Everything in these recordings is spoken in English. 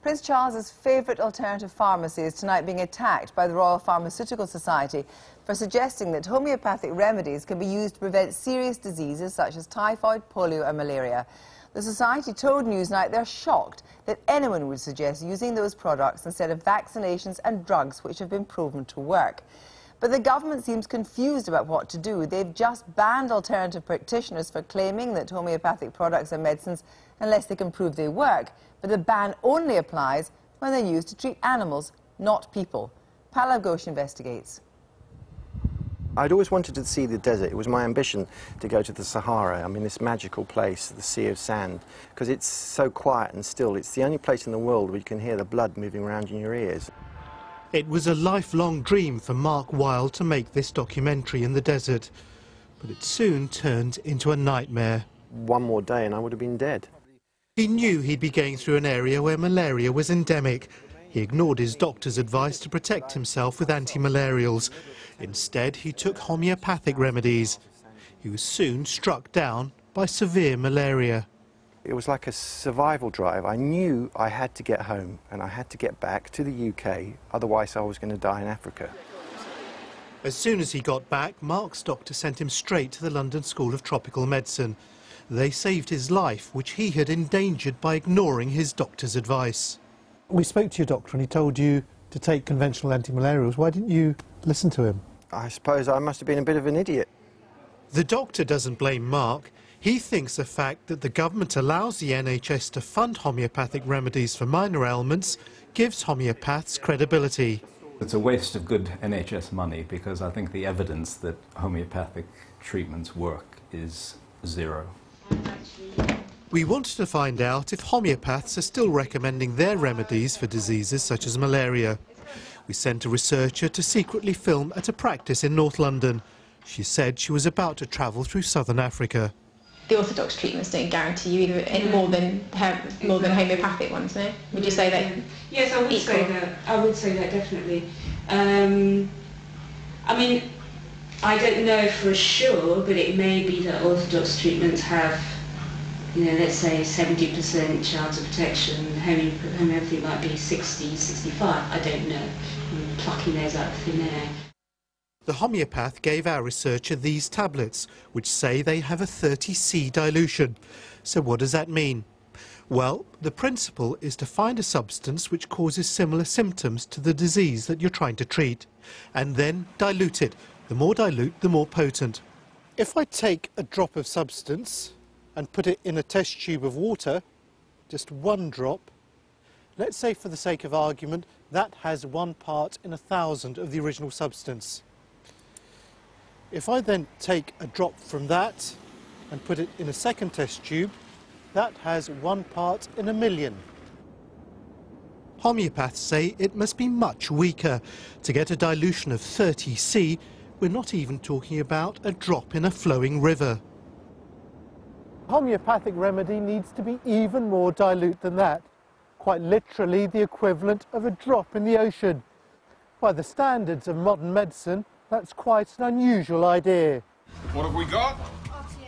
Prince Charles's favourite alternative pharmacy is tonight being attacked by the Royal Pharmaceutical Society for suggesting that homeopathic remedies can be used to prevent serious diseases such as typhoid, polio and malaria. The Society told Newsnight they're shocked that anyone would suggest using those products instead of vaccinations and drugs which have been proven to work. But the government seems confused about what to do. They've just banned alternative practitioners for claiming that homeopathic products are medicines unless they can prove they work. But the ban only applies when they're used to treat animals, not people. Palav Ghosh investigates. I'd always wanted to see the desert. It was my ambition to go to the Sahara. I mean, this magical place, the sea of sand, because it's so quiet and still. It's the only place in the world where you can hear the blood moving around in your ears. It was a lifelong dream for Mark Wilde to make this documentary in the desert, but it soon turned into a nightmare. One more day and I would have been dead. He knew he'd be going through an area where malaria was endemic. He ignored his doctor's advice to protect himself with anti-malarials. Instead, he took homeopathic remedies. He was soon struck down by severe malaria. It was like a survival drive. I knew I had to get home and I had to get back to the UK, otherwise I was going to die in Africa. As soon as he got back, Mark's doctor sent him straight to the London School of Tropical Medicine. They saved his life, which he had endangered by ignoring his doctor's advice. We spoke to your doctor and he told you to take conventional anti-malarials. Why didn't you listen to him? I suppose I must have been a bit of an idiot. The doctor doesn't blame Mark. He thinks the fact that the government allows the NHS to fund homeopathic remedies for minor ailments gives homeopaths credibility. It's a waste of good NHS money because I think the evidence that homeopathic treatments work is zero. We wanted to find out if homeopaths are still recommending their remedies for diseases such as malaria. We sent a researcher to secretly film at a practice in North London. She said she was about to travel through southern Africa. The orthodox treatments don't guarantee you either any more than homeopathic ones, no? Would you say that? Yes, I would say that. I would say that definitely. I mean, I don't know for sure, but it may be that orthodox treatments have, you know, let's say 70% chance of protection. Homeopathy might be 60, 65. I don't know. I'm plucking those out of thin air. The homeopath gave our researcher these tablets, which say they have a 30C dilution. So what does that mean? Well, the principle is to find a substance which causes similar symptoms to the disease that you're trying to treat, and then dilute it. The more dilute, the more potent. If I take a drop of substance and put it in a test tube of water, just one drop, let's say for the sake of argument, that has 1 part in 1,000 of the original substance. If I then take a drop from that and put it in a second test tube, that has 1 part in 1,000,000. Homeopaths say it must be much weaker. To get a dilution of 30C, we're not even talking about a drop in a flowing river. Homeopathic remedy needs to be even more dilute than that. Quite literally the equivalent of a drop in the ocean. By the standards of modern medicine, that's quite an unusual idea. What have we got?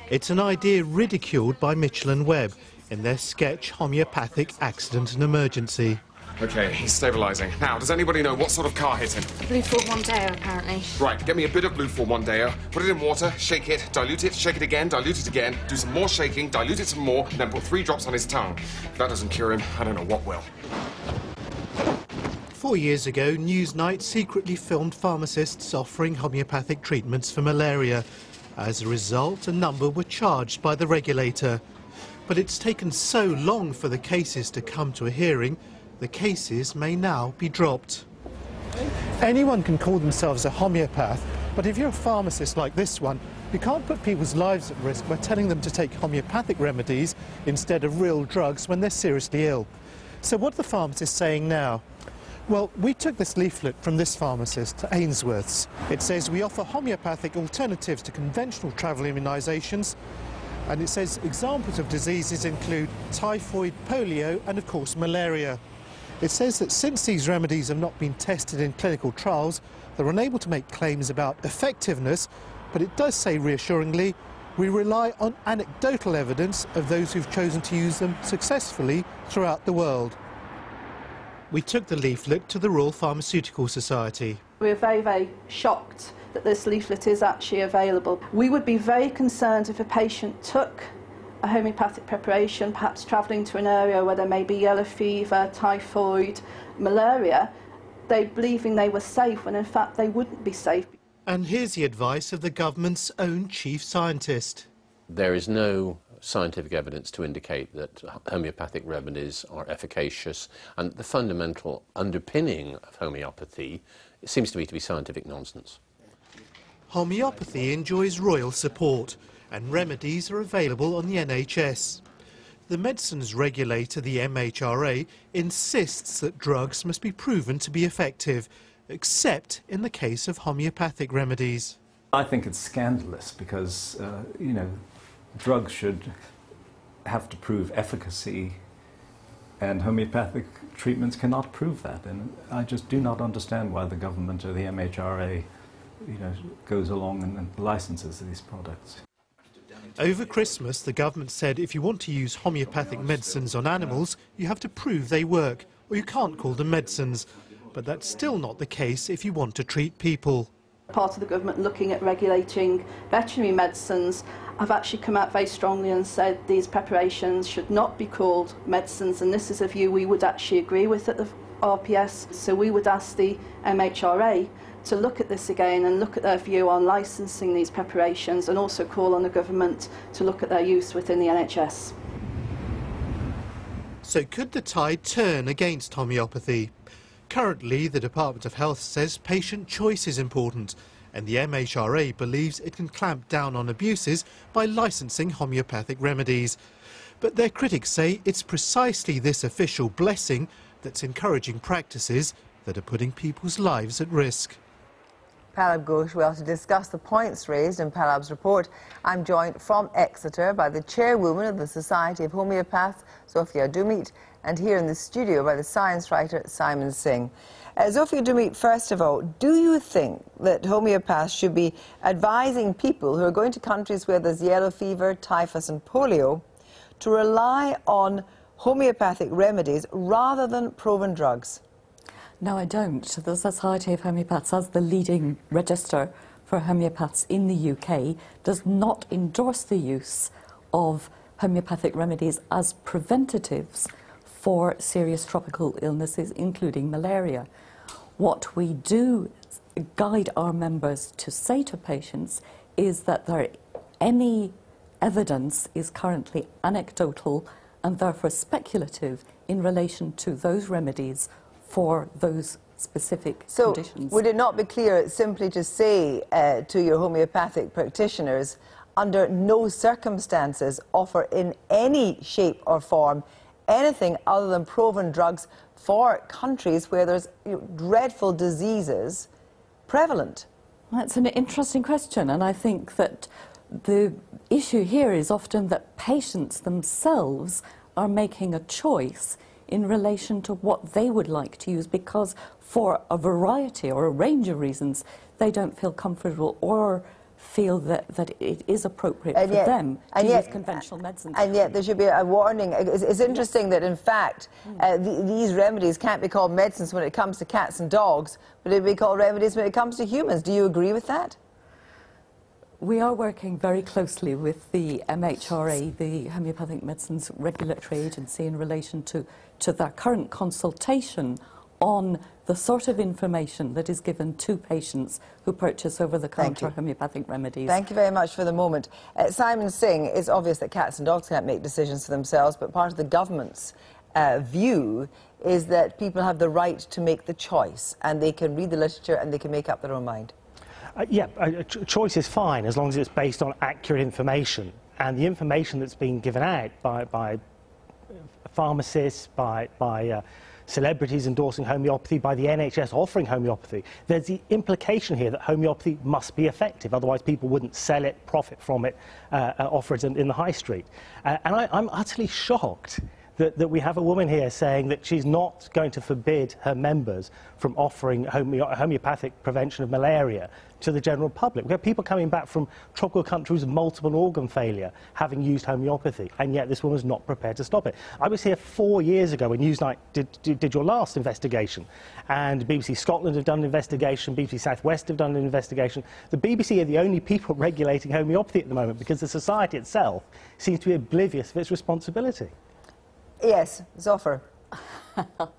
It's an idea ridiculed by Mitchell and Webb in their sketch Homeopathic Accident and Emergency. Okay, he's stabilising. Now, does anybody know what sort of car hit him? Blue 4-1-Deo, apparently. Right, get me a bit of Blue 4-1-Deo, put it in water, shake it, dilute it, shake it again, dilute it again, do some more shaking, dilute it some more, and then put 3 drops on his tongue. If that doesn't cure him, I don't know what will. 4 years ago, Newsnight secretly filmed pharmacists offering homeopathic treatments for malaria. As a result, a number were charged by the regulator. But it's taken so long for the cases to come to a hearing, the cases may now be dropped. Anyone can call themselves a homeopath, but if you're a pharmacist like this one, you can't put people's lives at risk by telling them to take homeopathic remedies instead of real drugs when they're seriously ill. So what are the pharmacists saying now? Well, we took this leaflet from this pharmacist to Ainsworth's. It says we offer homeopathic alternatives to conventional travel immunisations, and it says examples of diseases include typhoid, polio and of course malaria. It says that since these remedies have not been tested in clinical trials, they're unable to make claims about effectiveness, but it does say reassuringly, we rely on anecdotal evidence of those who've chosen to use them successfully throughout the world. We took the leaflet to the Royal Pharmaceutical Society. We're very, very shocked that this leaflet is actually available. We would be very concerned if a patient took a homeopathic preparation, perhaps travelling to an area where there may be yellow fever, typhoid, malaria, they believing they were safe when in fact they wouldn't be safe. And here's the advice of the government's own chief scientist. There is no scientific evidence to indicate that homeopathic remedies are efficacious, and the fundamental underpinning of homeopathy seems to me to be scientific nonsense. Homeopathy enjoys royal support, and remedies are available on the NHS. The medicines regulator, the MHRA, insists that drugs must be proven to be effective, except in the case of homeopathic remedies. I think it's scandalous because, you know, drugs should have to prove efficacy, and homeopathic treatments cannot prove that. And I just do not understand why the government or the MHRA, you know, goes along and licenses these products. Over Christmas, the government said if you want to use homeopathic medicines on animals, you have to prove they work, or you can't call them medicines. But that's still not the case if you want to treat people. Part of the government looking at regulating veterinary medicines have actually come out very strongly and said these preparations should not be called medicines, and this is a view we would actually agree with at the RPS. So we would ask the MHRA to look at this again and look at their view on licensing these preparations, and also call on the government to look at their use within the NHS. So could the tide turn against homeopathy? Currently, the Department of Health says patient choice is important, and the MHRA believes it can clamp down on abuses by licensing homeopathic remedies. But their critics say it's precisely this official blessing that's encouraging practices that are putting people's lives at risk. Palab Ghosh, well, to discuss the points raised in Palab's report, I'm joined from Exeter by the chairwoman of the Society of Homeopaths, Zofia Dumit, and here in the studio by the science writer Simon Singh. Zofia Dumit, first of all, do you think that homeopaths should be advising people who are going to countries where there's yellow fever, typhus and polio to rely on homeopathic remedies rather than proven drugs? No, I don't. The Society of Homeopaths, as the leading register for homeopaths in the UK, does not endorse the use of homeopathic remedies as preventatives for serious tropical illnesses, including malaria. What we do guide our members to say to patients is that any evidence is currently anecdotal and therefore speculative in relation to those remedies for those specific conditions. So would it not be clear simply to say to your homeopathic practitioners, under no circumstances offer in any shape or form anything other than proven drugs for countries where there's dreadful diseases prevalent? That's an interesting question, and I think that the issue here is often that patients themselves are making a choice in relation to what they would like to use, because for a variety or a range of reasons they don't feel comfortable or feel that it is appropriate for them to use conventional medicine. And yet there should be a warning. It's interesting that in fact these remedies can't be called medicines when it comes to cats and dogs, but it'd be called remedies when it comes to humans. Do you agree with that? We are working very closely with the MHRA, the Homeopathic Medicines Regulatory Agency, in relation to their current consultation on the sort of information that is given to patients who purchase over-the-counter homeopathic remedies. Thank you very much for the moment. Simon Singh, it's obvious that cats and dogs can't make decisions for themselves, but part of the government's view is that people have the right to make the choice, and they can read the literature and they can make up their own mind. Choice is fine as long as it's based on accurate information, and the information that's being given out by pharmacists, by celebrities endorsing homeopathy, by the NHS offering homeopathy. There's the implication here that homeopathy must be effective, otherwise people wouldn't sell it, profit from it, offer it in the high street. And I'm utterly shocked that we have a woman here saying that she's not going to forbid her members from offering homeopathic prevention of malaria to the general public. We have people coming back from tropical countries with multiple organ failure having used homeopathy, and yet this woman's not prepared to stop it. I was here 4 years ago when Newsnight did your last investigation, and BBC Scotland have done an investigation, BBC South West have done an investigation. The BBC are the only people regulating homeopathy at the moment because the society itself seems to be oblivious of its responsibility. Yes, Zoffer.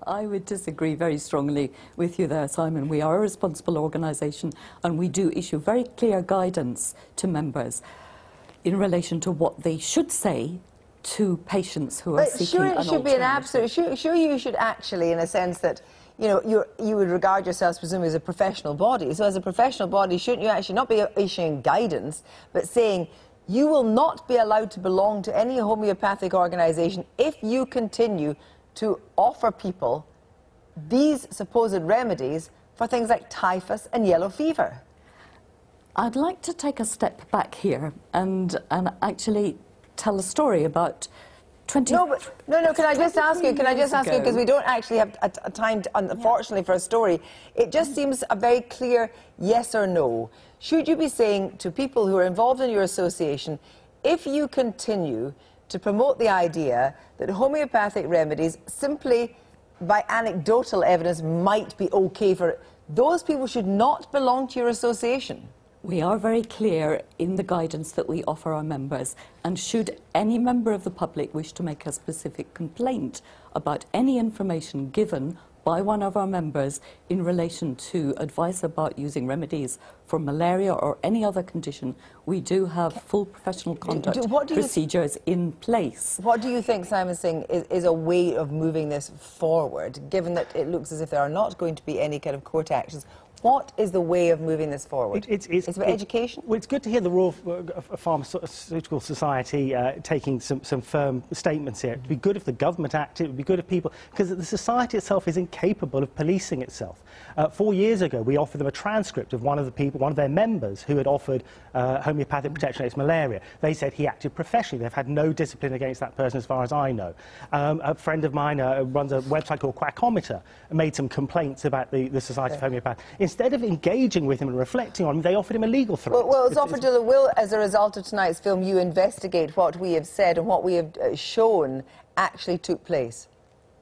I would disagree very strongly with you there, Simon. We are a responsible organisation and we do issue very clear guidance to members in relation to what they should say to patients who are seeking an alternative. Sure, it should be an absolute... Sure, you should actually, in a sense that, you know, you would regard yourselves presumably as a professional body. So as a professional body, shouldn't you actually not be issuing guidance, but saying you will not be allowed to belong to any homeopathic organisation if you continue to offer people these supposed remedies for things like typhus and yellow fever? I'd like to take a step back here and actually tell a story about 20... No, can I just ask you, because we don't actually have a time, unfortunately, for a story. It just seems a very clear yes or no. Should you be saying to people who are involved in your association, if you continue to promote the idea that homeopathic remedies, simply by anecdotal evidence, might be okay for those people should not belong to your association? We are very clear in the guidance that we offer our members, and should any member of the public wish to make a specific complaint about any information given by one of our members in relation to advice about using remedies for malaria or any other condition, we do have full professional conduct procedures in place. What do you think, Simon Singh, is a way of moving this forward, given that it looks as if there are not going to be any kind of court actions? What is the way of moving this forward? It's about education? Well, it's good to hear the Royal Pharmaceutical Society taking some firm statements here. It would be good if the government acted, it would be good if people... Because the society itself is incapable of policing itself. 4 years ago, we offered them a transcript of one of their members who had offered homeopathic protection against malaria. They said he acted professionally. They've had no discipline against that person as far as I know. A friend of mine runs a website called Quackometer and made some complaints about the Society of Homeopathy. Instead of engaging with him and reflecting on him, they offered him a legal threat. Well, Zoffer, will, as a result of tonight's film, you investigate what we have said and what we have shown actually took place?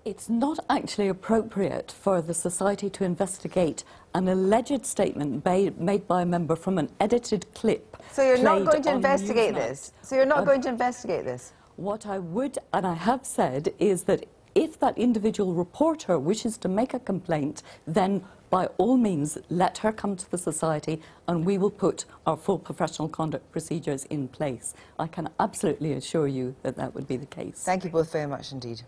It's not actually appropriate for the Society to investigate an alleged statement made by a member from an edited clip. So you're not going to investigate this? So you're not going to investigate this? What I would, and I have said, is that if that individual reporter wishes to make a complaint, then by all means let her come to the Society and we will put our full professional conduct procedures in place. I can absolutely assure you that that would be the case. Thank you both very much indeed.